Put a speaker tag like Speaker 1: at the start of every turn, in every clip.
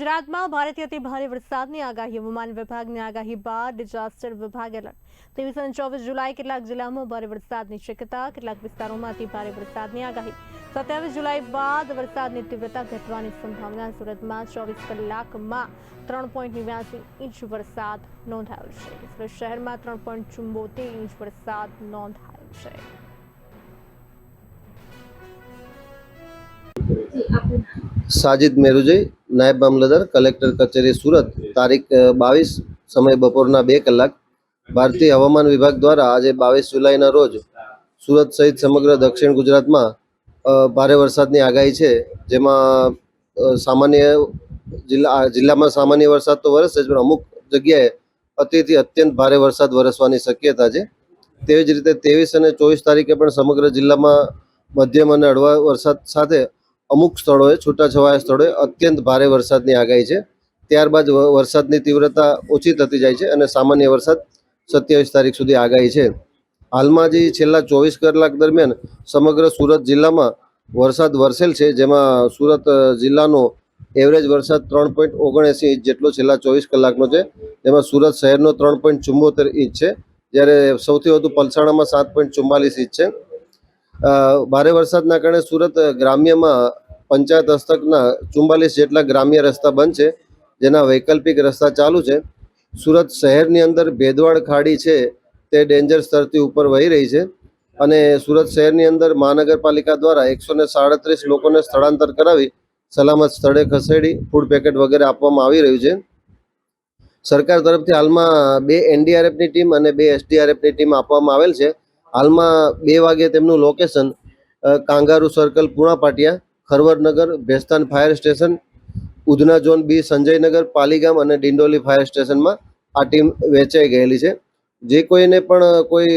Speaker 1: ગુજરાતમાં ભારેથી અતિ ભારે વરસાદની આગાહી હવામાન વિભાગની આગાહી બાદ ડિઝાસ્ટર વિભાગે એલર્ટ 23 અને 24 જુલાઈ કેટલાક જિલ્લામાં ભારે વરસાદની શક્યતા કેટલાક વિસ્તારોમાં અતિ ભારે વરસાદની આગાહી 27 જુલાઈ બાદ વરસાદની તીવ્રતા ઘટવાની સંભાવના સુરતમાં 24 કલાકમાં 3.89 ઇંચ વરસાદ નોંધાયો છે સુરત શહેરમાં 3.74 ઇંચ વરસાદ નોંધાયો છે।
Speaker 2: साजिद मेरुजई नायब मामलतदार कलेक्टर कचेरी सूरत तारीख 22 समय बपोरना 2 कलाक भारतीय हवामान विभाग द्वारा आज 22 जुलाईना रोज सूरत सहित समग्र दक्षिण गुजरात में भारे वरसादनी आगाही है। जेमां सामान्य जिल्ला में सामान्य वरसाद तो वरसे ज पण अमुक जग्याए अतिथि अत्यंत भारे वरसाद वरसवानी शक्यता है। तेवी ज रीते 23 અને 24 तारीखे पण समग्र जिल्ला में मध्यम અને हळवा वरसाद साथे अमुक स्थळोए छूटाछवाया स्थळोए अत्यंत भारे वरसादनी आगाही है। त्यारबाद वरसादनी तीव्रता ओછી थती जाय छे અને सामान्य वरसाद 27 तारीख सुधी आगाही है। हालमां जे छेल्ला 24 कलाक दरमियान समग्र सूरत जिल्लामां वरसाद वरसेल छे, जेमां सूरत जिल्लानो एवरेज वरसाद 3.79 इंच जेटलो छेल्ला 24 कलाकनो छे, जेमां सूरत शहेरनो 3.74 इंच छे, ज्यारे सौथी वधु पलसाणामां 7.44 इंच छे। भारे वरसादना कारणे सूरत ग्राम्यमां पंचायत हस्तकना 44 जेटला ग्राम्य रस्ता बंध छे, जेना वैकल्पिक रस्ता चालू छे। सूरत शहेरनी अंदर भेदवाड़ खाड़ी छे ते डेन्जर स्तरथी उपर वही रही छे अने सूरत शहेरनी अंदर महानगरपालिका द्वारा 137 लोकोने स्थळांतर करावी सलामत स्थळे खसेड़ी फूड पेकेट वगैरे आपवामां आवी रह्युं छे। सरकार तरफथी हालमां 2 NDRF ની ટીમ અને 2 SDRF ની ટીમ આપવામાં આવેલ છે। हालमां 2 वागे तेमनुं location kangaroo circle Purna Patiya, Kharwarnagar, Bhestan fire station, Udhna zone B Sanjaynagar, Paligam અને ડિંડોલી फायर स्टेशन में आ टीम वेचाई गयेली छे। जे कोईने पण कोई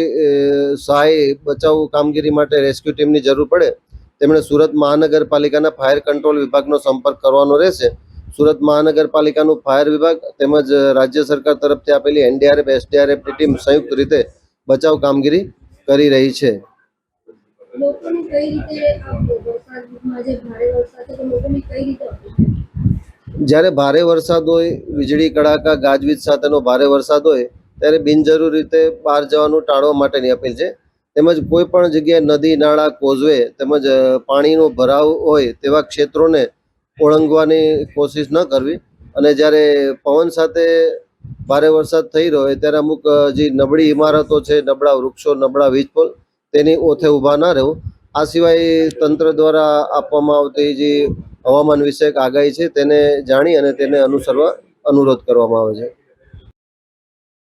Speaker 2: सहाय बचाव कामगीरी माटे रेस्क्यू टीमनी जरूर पड़े तेमणे सूरत महानगरपालिकाना फायर कंट्रोल विभागनो संपर्क करवानो रहेशे। सूरत महानगरपालिकानुं फायर विभाग તેમજ राज्य सरकार तरफथी आपेली NDRF SDRF ની ટીમ संयुक्त रीते बचाव कामगीरी કરી રહી છે। જ્યારે ભારે વરસાદ હોય, વીજળી કડાકા ગાજવીજ સાથેનો ભારે વરસાદ હોય ત્યારે બિનજરૂરી રીતે બહાર જવાનું ટાળવા માટેની અપીલ છે। તેમજ કોઈ પણ જગ્યાએ નદી નાળા કોઝવે તેમજ પાણીનો ભરાવ હોય તેવા ક્ષેત્રોને ઓળંગવાની કોશિશ ન કરવી અને જ્યારે પવન સાથે ભારે વરસાદ થઈ રહ્યો હોય ત્યારે અમુક જે નબળી ઇમારતો છે, નબળા વૃક્ષો, નબળા વીજ પોલ તેની ઓથે ઊભા ન રહેવું। આ સિવાય તંત્ર દ્વારા આપવામાં આવતી જે હવામાન વિષયક આગાહી છે તેને જાણી અને તેને અનુસરવા અનુરોધ કરવામાં આવે છે।